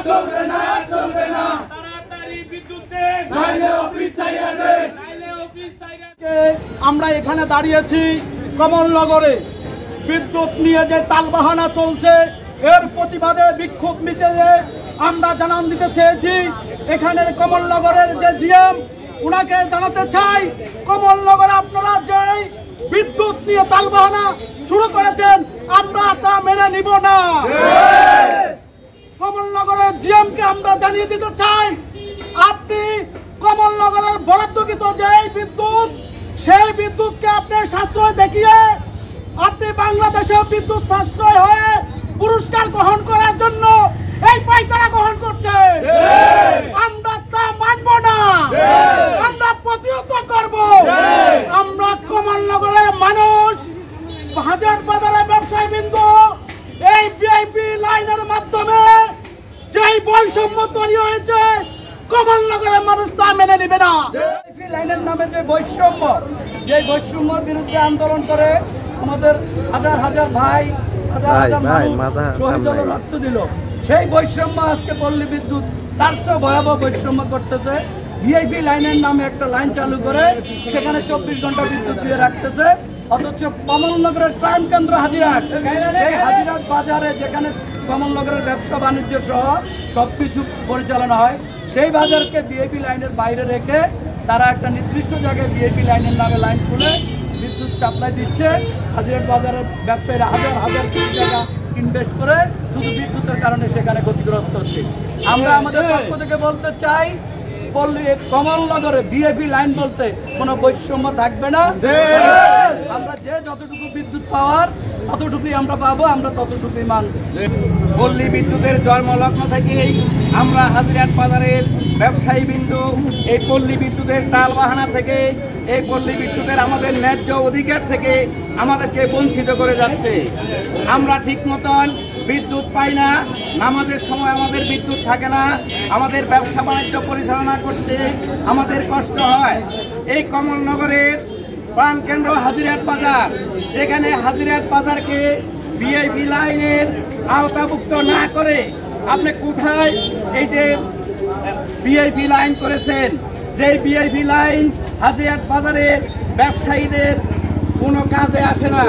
চলবে না চলবে না তাড়াতাড়ি বিদ্যুৎ দেন নাইলে অফিস ছাইরা দেন নাইলে অফিস ছাইরা আমরা এখানে দাঁড়িয়েছি কমলনগরে বিদ্যুৎ নিয়ে যে তালবাহানা চলছে এর প্রতিবাদে বিক্ষোভ মিছিলে আমরা জানান দিতে চেয়েছি। এখানের কমলনগরের যে জিএম উনাকে জানাতে চাই, কমলনগরে আপনারা যে বিদ্যুৎ নিয়ে তালবাহানা শুরু করেছেন আমরা তা মেনে নিব না। কমলনগরের জিএম কে আমরা জানিয়ে দিতে চাই, আপনি কমলনগরের বরাদ্দকৃত যে বিদ্যুৎ সেই বিদ্যুৎকে আপনি সাশ্রয় দেখিয়ে আপনি বাংলাদেশের বিদ্যুৎ সাশ্রয় হয়ে পুরস্কার গ্রহণ করার জন্য এই পায়তারা গ্রহণ করছে। আমরা তা মানব না, আমরা প্রতিহত করব। আমরা কমলনগরের মানুষ, হাজার বাজারের ব্যবসায়ী বিন্দু এই ভিআইপি লাইনের মাধ্যমে যেই বৈষম্য তৈরি হয়েছে কমলনগরের মানুষ তা মেনে নেবে না। ভিআইপি লাইনের নামে যে বৈষম্যের বিরুদ্ধে আন্দোলন করে আমাদের হাজার হাজার ভাই শহীদ হলো, রক্ত দিল, সেই বৈষম্য আজকে পল্লী বিদ্যুৎ তার চেয়ে ভয়াবহ বৈষম্য করতেছে। ভিআইপি লাইনের নামে একটা লাইন চালু করে সেখানে 24 ঘন্টা বিদ্যুৎ দিয়ে রাখতেছে, অথচ কমলনগরের প্রাণ কেন্দ্র হাজিরহাট, সেই হাজিরহাট বাজারে যেখানে কমলনগরের ব্যবসা বাণিজ্য সহ সবকিছু পরিচালনা হয়, সেই বাজারকে ভিআইপি লাইনের বাইরে রেখে তারা একটা নির্দিষ্ট জায়গায় ভিআইপি লাইনের নামে লাইন খুলে বিদ্যুৎ সাপ্লাই দিচ্ছে। হাজিরহাট বাজারের ব্যবসায়ীরা হাজার হাজার কোটি টাকা ইনভেস্ট করে শুধু বিদ্যুতের কারণে সেখানে ক্ষতিগ্রস্ত হচ্ছে। আমরা আমাদের পক্ষ থেকে বলতে চাই, কমলনগরে ভিআইপি লাইন বলতে কোনো বৈষম্য থাকবে না। আমরা যে যতটুকু বিদ্যুৎ পাওয়ার ততটুকুই আমরা পাবো, আমরা ততটুকুই মানব। পল্লী বিদ্যুতের জন্মলগ্ন থেকেই আমরা হাজিরহাট বাজারের ব্যবসায়ী বিন্দু এই পল্লী বিদ্যুতের টালবাহানা থেকে, এই পল্লী বিদ্যুতের আমাদের ন্যায্য অধিকার থেকে আমাদেরকে বঞ্চিত করে যাচ্ছে। আমরা ঠিক মতন বিদ্যুৎ পাই না, নামাজের সময় আমাদের বিদ্যুৎ থাকে না, আমাদের ব্যবসা বাণিজ্য পরিচালনা করতে আমাদের কষ্ট হয়। এই কমলনগরের প্রাণকেন্দ্র হাজিরহাট বাজার, যেখানে হাজিরহাট বাজারকে ভিআইপি লাইনের আওতাভুক্ত না করে আপনি কোথায় এই যে ভিআইপি লাইন করেছেন, যে ভিআইপি লাইন হাজিরহাট বাজারের ব্যবসায়ীদের কোনো কাজে আসে না।